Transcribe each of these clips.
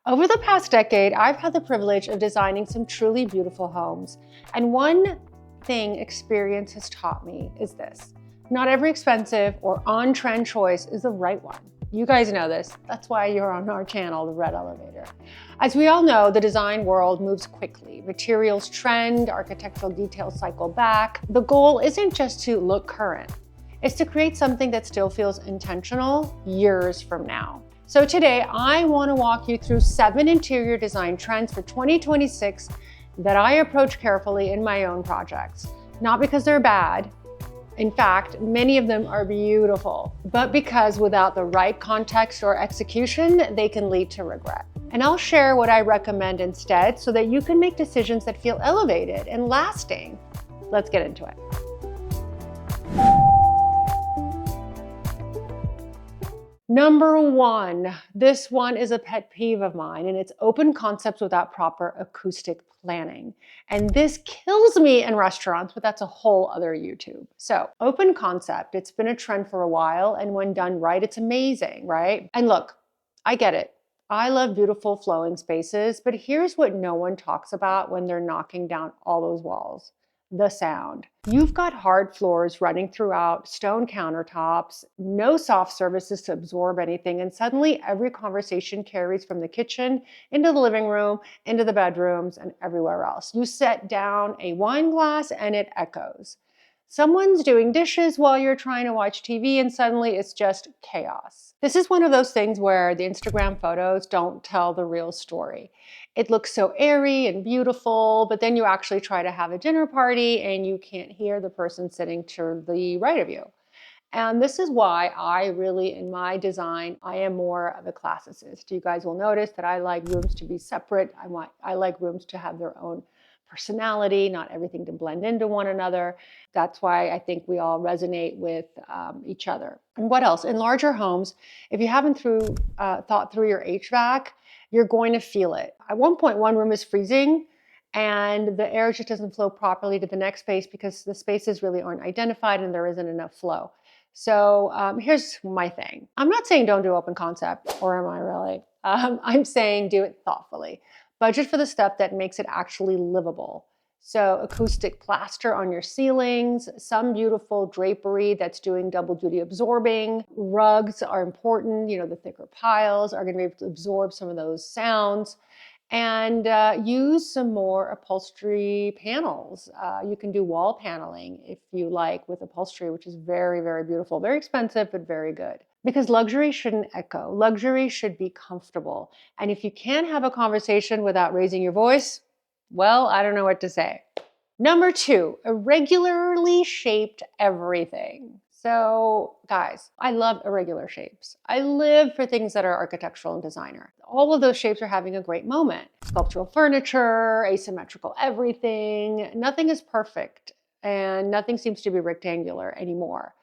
Over the past decade, I've had the privilege of designing some truly beautiful homes. And one thing experience has taught me is this: not every expensive or on-trend choice is the right one. You guys know this. That's why you're on our channel, The Red Elevator. As we all know, the design world moves quickly. Materials trend, architectural details cycle back. The goal isn't just to look current. It's to create something that still feels intentional years from now. So today, I want to walk you through 7 interior design trends for 2026 that I approach carefully in my own projects. Not because they're bad. In fact, many of them are beautiful, but because without the right context or execution, they can lead to regret. And I'll share what I recommend instead so that you can make decisions that feel elevated and lasting. Let's get into it. Number 1, this one is a pet peeve of mine, and it's open concepts without proper acoustic planning. And this kills me in restaurants, but that's a whole other YouTube. So open concept, it's been a trend for a while, and when done right, it's amazing, right? And look, I get it. I love beautiful flowing spaces, but here's what no one talks about when they're knocking down all those walls: the sound. You've got hard floors running throughout, stone countertops, no soft surfaces to absorb anything, and suddenly every conversation carries from the kitchen into the living room, into the bedrooms, and everywhere else. You set down a wine glass and it echoes. Someone's doing dishes while you're trying to watch TV, and suddenly it's just chaos. This is one of those things where the Instagram photos don't tell the real story. It looks so airy and beautiful, but then you actually try to have a dinner party and you can't hear the person sitting to the right of you. And this is why I really, in my design, I am more of a classicist. You guys will notice that I like rooms to be separate. I like rooms to have their own personality, not everything to blend into one another. That's why I think we all resonate with each other. And what else? In larger homes, if you haven't thought through your HVAC, you're going to feel it. At one point, one room is freezing and the air just doesn't flow properly to the next space because the spaces really aren't identified and there isn't enough flow. So here's my thing. I'm not saying don't do open concept, or am I really? I'm saying do it thoughtfully. Budget for the stuff that makes it actually livable. So acoustic plaster on your ceilings, some beautiful drapery that's doing double duty absorbing. Rugs are important. You know, the thicker piles are going to be able to absorb some of those sounds. And use some more upholstery panels. You can do wall paneling if you like with upholstery, which is very, very beautiful. Very expensive, but very good. Because luxury shouldn't echo. Luxury should be comfortable. And if you can't have a conversation without raising your voice, well, I don't know what to say. Number 2, irregularly shaped everything. So guys, I love irregular shapes. I live for things that are architectural and designer. All of those shapes are having a great moment. Sculptural furniture, asymmetrical everything. Nothing is perfect and nothing seems to be rectangular anymore.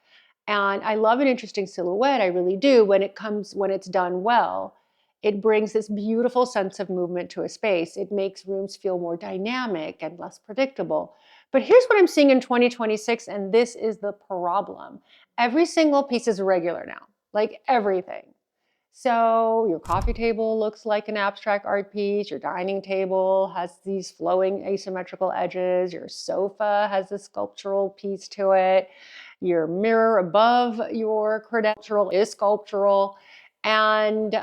And I love an interesting silhouette, I really do, when it's done well. It brings this beautiful sense of movement to a space. It makes rooms feel more dynamic and less predictable. But here's what I'm seeing in 2026, and this is the problem. Every single piece is irregular now, like everything. So your coffee table looks like an abstract art piece. Your dining table has these flowing asymmetrical edges. Your sofa has a sculptural piece to it. Your mirror above your credential is sculptural. And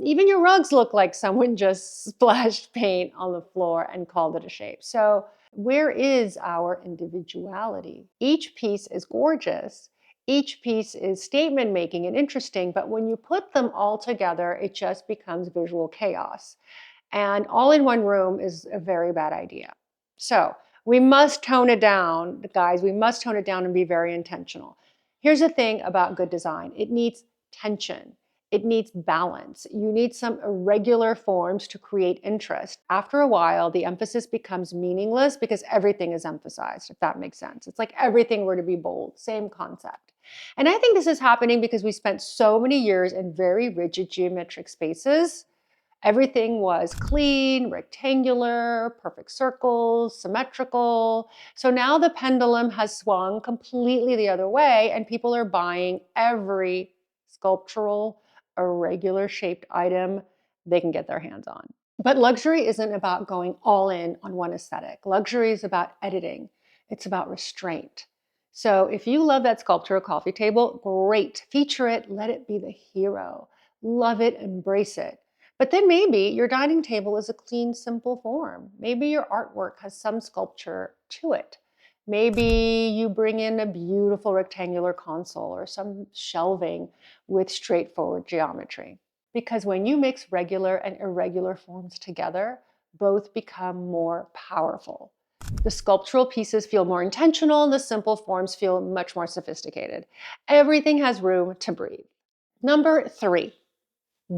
even your rugs look like someone just splashed paint on the floor and called it a shape. So where is our individuality? Each piece is gorgeous. Each piece is statement making and interesting, but when you put them all together, it just becomes visual chaos. And all in one room is a very bad idea. So we must tone it down, guys. We must tone it down and be very intentional. Here's the thing about good design. It needs tension. It needs balance. You need some irregular forms to create interest. After a while, the emphasis becomes meaningless because everything is emphasized, if that makes sense. It's like everything were to be bold, same concept. And I think this is happening because we spent so many years in very rigid geometric spaces. Everything was clean, rectangular, perfect circles, symmetrical. So now the pendulum has swung completely the other way, and people are buying every sculptural, irregular shaped item they can get their hands on. But luxury isn't about going all in on one aesthetic. Luxury is about editing. It's about restraint. So if you love that sculpture coffee table, great. Feature it, let it be the hero. Love it, embrace it. But then maybe your dining table is a clean, simple form. Maybe your artwork has some sculpture to it. Maybe you bring in a beautiful rectangular console or some shelving with straightforward geometry. Because when you mix regular and irregular forms together, both become more powerful. The sculptural pieces feel more intentional, and the simple forms feel much more sophisticated. Everything has room to breathe. Number 3,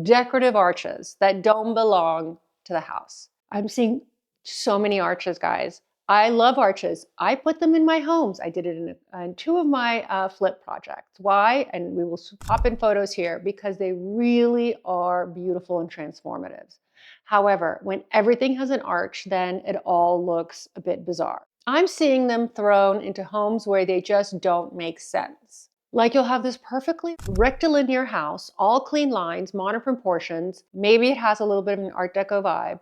decorative arches that don't belong to the house. I'm seeing so many arches, guys. I love arches. I put them in my homes. I did it in 2 of my flip projects. Why? And we will pop in photos here because they really are beautiful and transformative. However, when everything has an arch, then it all looks a bit bizarre. I'm seeing them thrown into homes where they just don't make sense. Like you'll have this perfectly rectilinear house, all clean lines, modern proportions. Maybe it has a little bit of an Art Deco vibe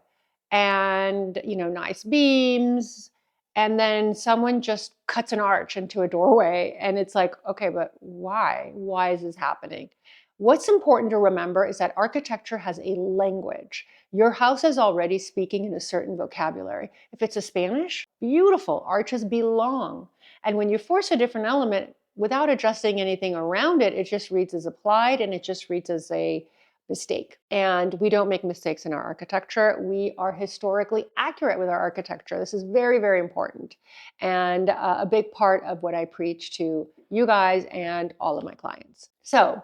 and, nice beams. And then someone just cuts an arch into a doorway and it's like, okay, but why? Why is this happening? What's important to remember is that architecture has a language. Your house is already speaking in a certain vocabulary. If it's a Spanish, beautiful, arches belong. And when you force a different element, without adjusting anything around it, it just reads as applied and it just reads as a mistake. And we don't make mistakes in our architecture. We are historically accurate with our architecture. This is very, very important. And a big part of what I preach to you guys and all of my clients. So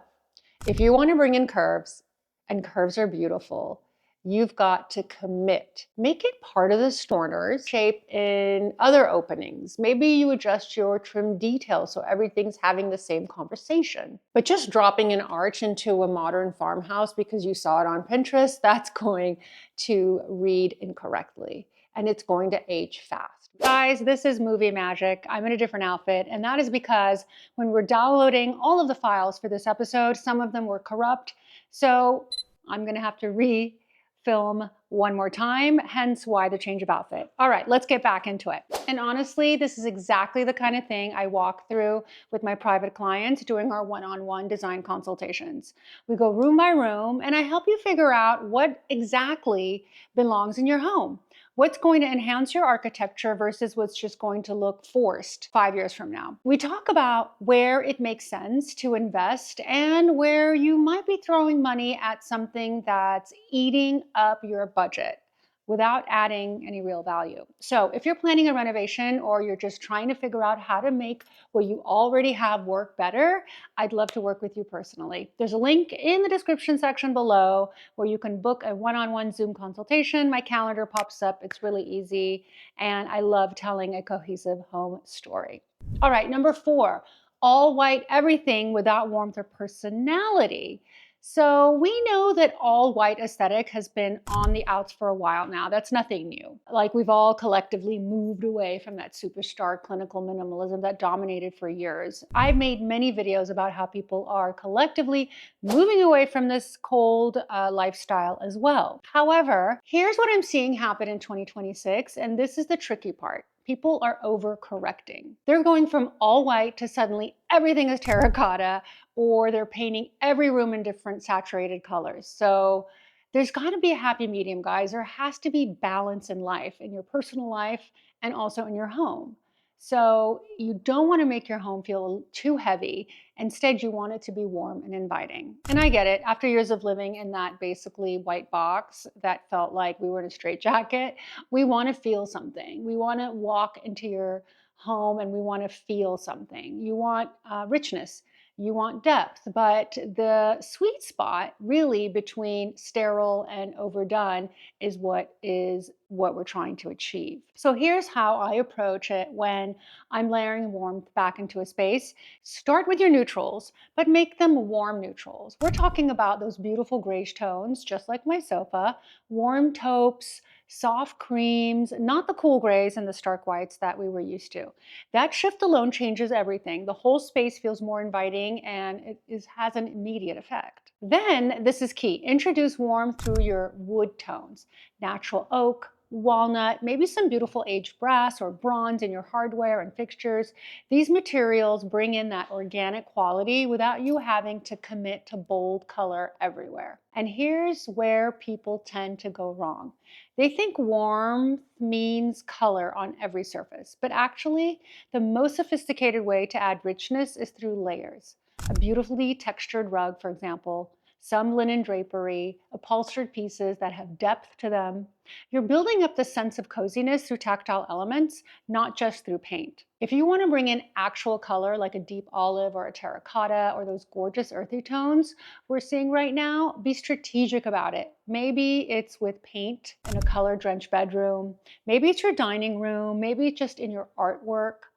if you want to bring in curves, and curves are beautiful, you've got to commit. Make it part of the corners, shape in other openings. Maybe you adjust your trim details so everything's having the same conversation. But just dropping an arch into a modern farmhouse because you saw it on Pinterest, that's going to read incorrectly and it's going to age fast. Guys, this is movie magic. I'm in a different outfit, and that is because when we're downloading all of the files for this episode, some of them were corrupt. So I'm gonna have to re-film one more time, hence why the change of outfit. All right, let's get back into it. And honestly, this is exactly the kind of thing I walk through with my private clients doing our one-on-one design consultations. We go room by room, and I help you figure out what exactly belongs in your home. What's going to enhance your architecture versus what's just going to look forced 5 years from now. We talk about where it makes sense to invest and where you might be throwing money at something that's eating up your budget without adding any real value. So if you're planning a renovation or you're just trying to figure out how to make what you already have work better, I'd love to work with you personally. There's a link in the description section below where you can book a one-on-one Zoom consultation. My calendar pops up. It's really easy. And I love telling a cohesive home story. All right, number 4, all white everything without warmth or personality. So we know that all white aesthetic has been on the outs for a while now. That's nothing new. Like we've all collectively moved away from that superstar clinical minimalism that dominated for years. I've made many videos about how people are collectively moving away from this cold lifestyle as well. However, here's what I'm seeing happen in 2026, and this is the tricky part. People are overcorrecting. They're going from all white to suddenly everything is terracotta, or they're painting every room in different saturated colors. So there's got to be a happy medium, guys. There has to be balance in life, in your personal life and also in your home. So you don't want to make your home feel too heavy. Instead, you want it to be warm and inviting. And I get it. After years of living in that basically white box that felt like we were in a straitjacket, we want to feel something. We want to walk into your home and we want to feel something. You want richness. You want depth, but the sweet spot really between sterile and overdone is what we're trying to achieve. So here's how I approach it when I'm layering warmth back into a space. Start with your neutrals, but make them warm neutrals. We're talking about those beautiful grayish tones, just like my sofa, warm taupes, soft creams, not the cool grays and the stark whites that we were used to. That shift alone changes everything. The whole space feels more inviting and it has an immediate effect. Then, this is key, introduce warmth through your wood tones, natural oak, walnut, maybe some beautiful aged brass or bronze in your hardware and fixtures. These materials bring in that organic quality without you having to commit to bold color everywhere. And here's where people tend to go wrong. They think warmth means color on every surface, but actually, the most sophisticated way to add richness is through layers. A beautifully textured rug, for example, some linen drapery, upholstered pieces that have depth to them. You're building up the sense of coziness through tactile elements, not just through paint. If you want to bring in actual color like a deep olive or a terracotta or those gorgeous earthy tones we're seeing right now, be strategic about it. Maybe it's with paint in a color-drenched bedroom. Maybe it's your dining room. Maybe it's just in your artwork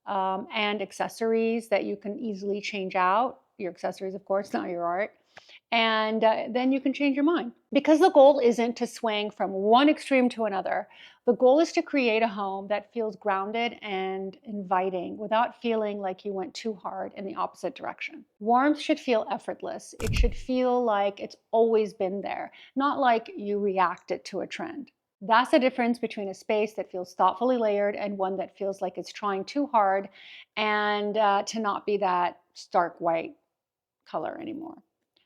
and accessories that you can easily change out. Your accessories, of course, not your art. And then you can change your mind. Because the goal isn't to swing from one extreme to another. The goal is to create a home that feels grounded and inviting without feeling like you went too hard in the opposite direction. Warmth should feel effortless. It should feel like it's always been there, not like you reacted to a trend. That's the difference between a space that feels thoughtfully layered and one that feels like it's trying too hard and to not be that stark white color anymore.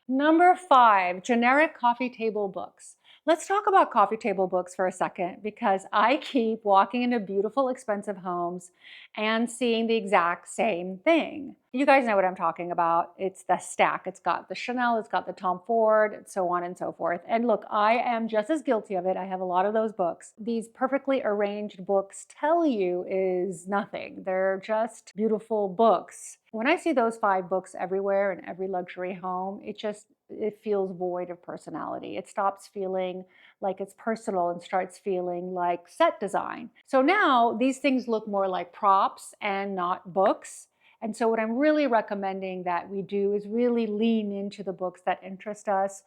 Number 5, generic coffee table books. Let's talk about coffee table books for a second because I keep walking into beautiful, expensive homes and seeing the exact same thing. You guys know what I'm talking about. It's the stack. It's got the Chanel, it's got the Tom Ford, and so on and so forth. And look, I am just as guilty of it. I have a lot of those books. These perfectly arranged books tell you is nothing. They're just beautiful books. When I see those 5 books everywhere in every luxury home, it feels void of personality. It stops feeling like it's personal and starts feeling like set design. So now these things look more like props and not books. And so what I'm really recommending that we do is really lean into the books that interest us,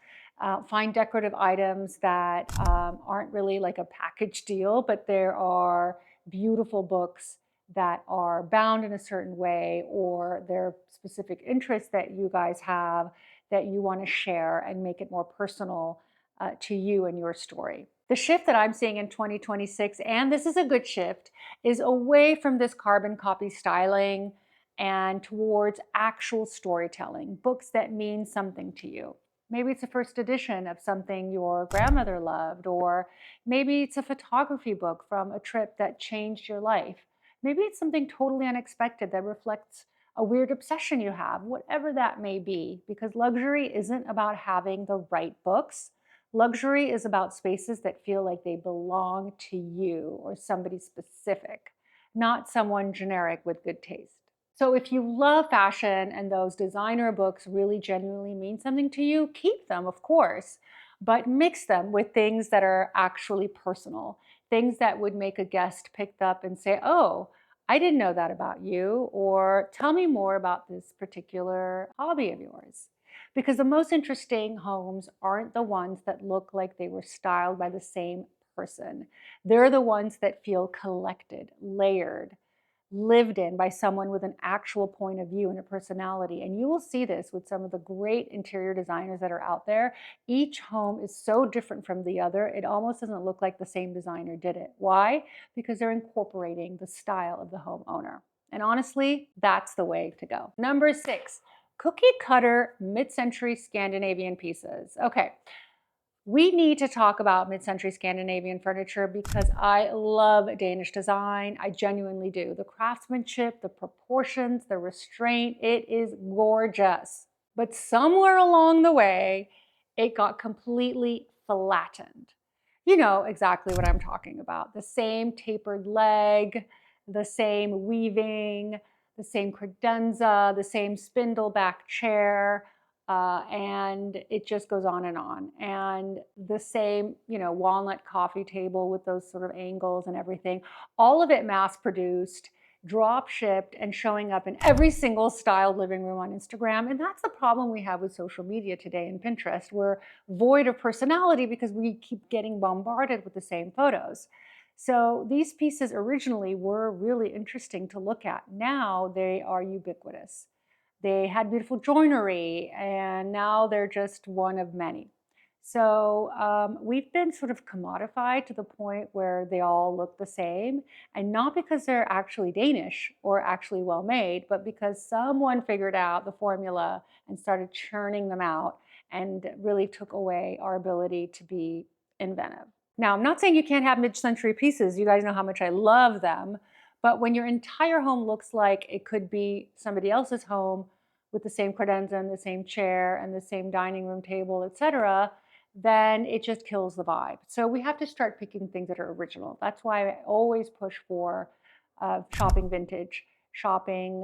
find decorative items that aren't really like a package deal, but there are beautiful books that are bound in a certain way, or there are specific interests that you guys have that you want to share and make it more personal to you and your story. The shift that I'm seeing in 2026, and this is a good shift, is away from this carbon copy styling and towards actual storytelling, books that mean something to you. Maybe it's a first edition of something your grandmother loved, or maybe it's a photography book from a trip that changed your life. Maybe it's something totally unexpected that reflects a weird obsession you have, whatever that may be, because luxury isn't about having the right books. Luxury is about spaces that feel like they belong to you or somebody specific, not someone generic with good taste. So if you love fashion and those designer books really genuinely mean something to you, keep them, of course, but mix them with things that are actually personal, things that would make a guest pick up and say, oh, I didn't know that about you, or tell me more about this particular hobby of yours. Because the most interesting homes aren't the ones that look like they were styled by the same person. They're the ones that feel collected, layered, lived in by someone with an actual point of view and a personality. And you will see this with some of the great interior designers that are out there. Each home is so different from the other, it almost doesn't look like the same designer did it. Why? Because they're incorporating the style of the homeowner. And honestly, that's the way to go. Number 6, cookie cutter mid-century Scandinavian pieces. Okay. We need to talk about mid-century Scandinavian furniture because I love Danish design. I genuinely do. The craftsmanship, the proportions, the restraint, it is gorgeous. But somewhere along the way, it got completely flattened. You know exactly what I'm talking about. The same tapered leg, the same weaving, the same credenza, the same spindle back chair, and it just goes on. And the same, walnut coffee table with those sort of angles and everything, all of it mass produced, drop shipped, and showing up in every single styled living room on Instagram. And that's the problem we have with social media today and Pinterest. We're void of personality because we keep getting bombarded with the same photos. So these pieces originally were really interesting to look at. Now they are ubiquitous. They had beautiful joinery, and now they're just one of many. So we've been sort of commodified to the point where they all look the same, and not because they're actually Danish or actually well made, but because someone figured out the formula and started churning them out and really took away our ability to be inventive. Now, I'm not saying you can't have mid-century pieces. You guys know how much I love them. But when your entire home looks like it could be somebody else's home with the same credenza and the same chair and the same dining room table, etc., then it just kills the vibe. So we have to start picking things that are original. That's why I always push for shopping vintage, shopping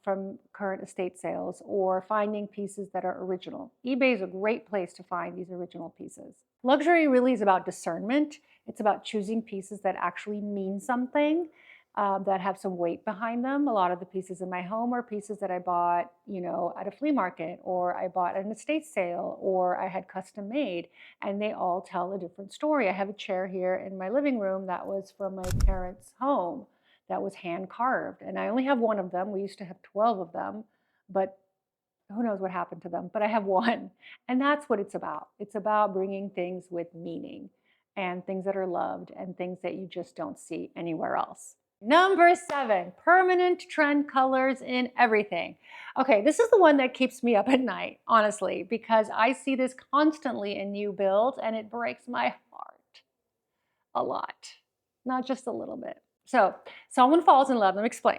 from current estate sales, or finding pieces that are original. eBay is a great place to find these original pieces. Luxury really is about discernment. It's about choosing pieces that actually mean something, that have some weight behind them. A lot of the pieces in my home are pieces that I bought, at a flea market, or I bought at an estate sale, or I had custom made, and they all tell a different story. I have a chair here in my living room that was from my parents' home that was hand carved, and I only have one of them. We used to have 12 of them, but who knows what happened to them, but I have one. And that's what it's about. It's about bringing things with meaning and things that are loved and things that you just don't see anywhere else. Number 7, permanent trend colors in everything. Okay, this is the one that keeps me up at night, honestly, because I see this constantly in new builds and it breaks my heart a lot, not just a little bit. So someone falls in love, let me explain.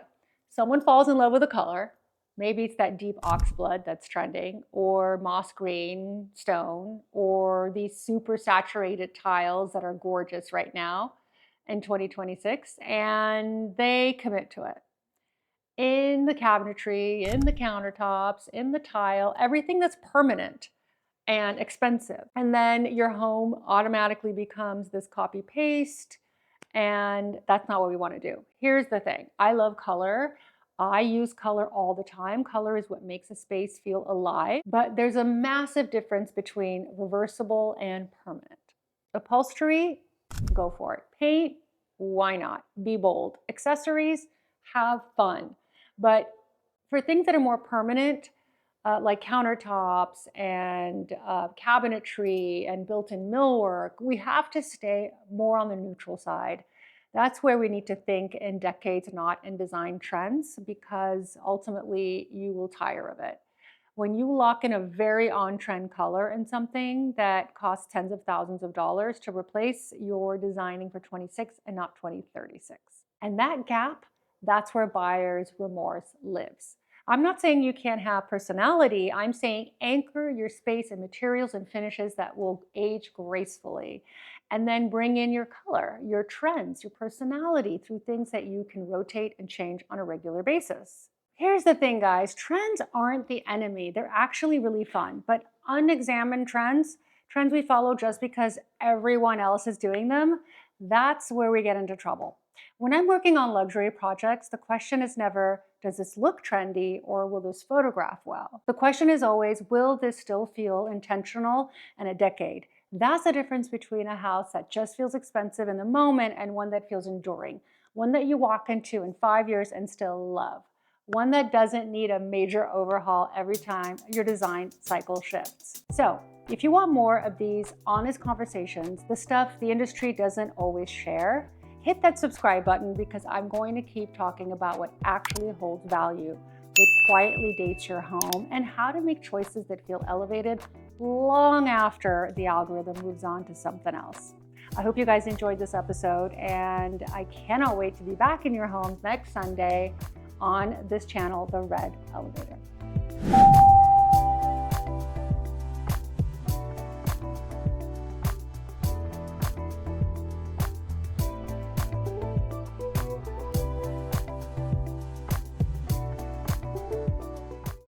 Someone falls in love with a color. Maybe it's that deep oxblood that's trending, or moss green stone, or these super saturated tiles that are gorgeous right now in 2026, and they commit to it. In the cabinetry, in the countertops, in the tile, everything that's permanent and expensive. And then your home automatically becomes this copy paste, and that's not what we want to do. Here's the thing. I love color. I use color all the time. Color is what makes a space feel alive, but there's a massive difference between reversible and permanent. Upholstery, go for it. Paint, why not? Be bold. Accessories, have fun. But for things that are more permanent, like countertops and cabinetry and built-in millwork, we have to stay more on the neutral side. That's where we need to think in decades, not in design trends, because ultimately you will tire of it. When you lock in a very on-trend color in something that costs tens of thousands of dollars to replace, you're designing for 26 and not 2036. And that gap, that's where buyer's remorse lives. I'm not saying you can't have personality. I'm saying anchor your space in materials and finishes that will age gracefully. And then bring in your color, your trends, your personality through things that you can rotate and change on a regular basis. Here's the thing, guys. Trends aren't the enemy. They're actually really fun. But unexamined trends we follow just because everyone else is doing them, that's where we get into trouble. When I'm working on luxury projects, the question is never, does this look trendy or will this photograph well? The question is always, will this still feel intentional in a decade? That's the difference between a house that just feels expensive in the moment and one that feels enduring, one that you walk into in 5 years and still love, one that doesn't need a major overhaul every time your design cycle shifts. So if you want more of these honest conversations, the stuff the industry doesn't always share, hit that subscribe button, because I'm going to keep talking about what actually holds value, what quietly dates your home, and how to make choices that feel elevated long after the algorithm moves on to something else. I hope you guys enjoyed this episode, and I cannot wait to be back in your homes next Sunday on this channel, The Red Elevator.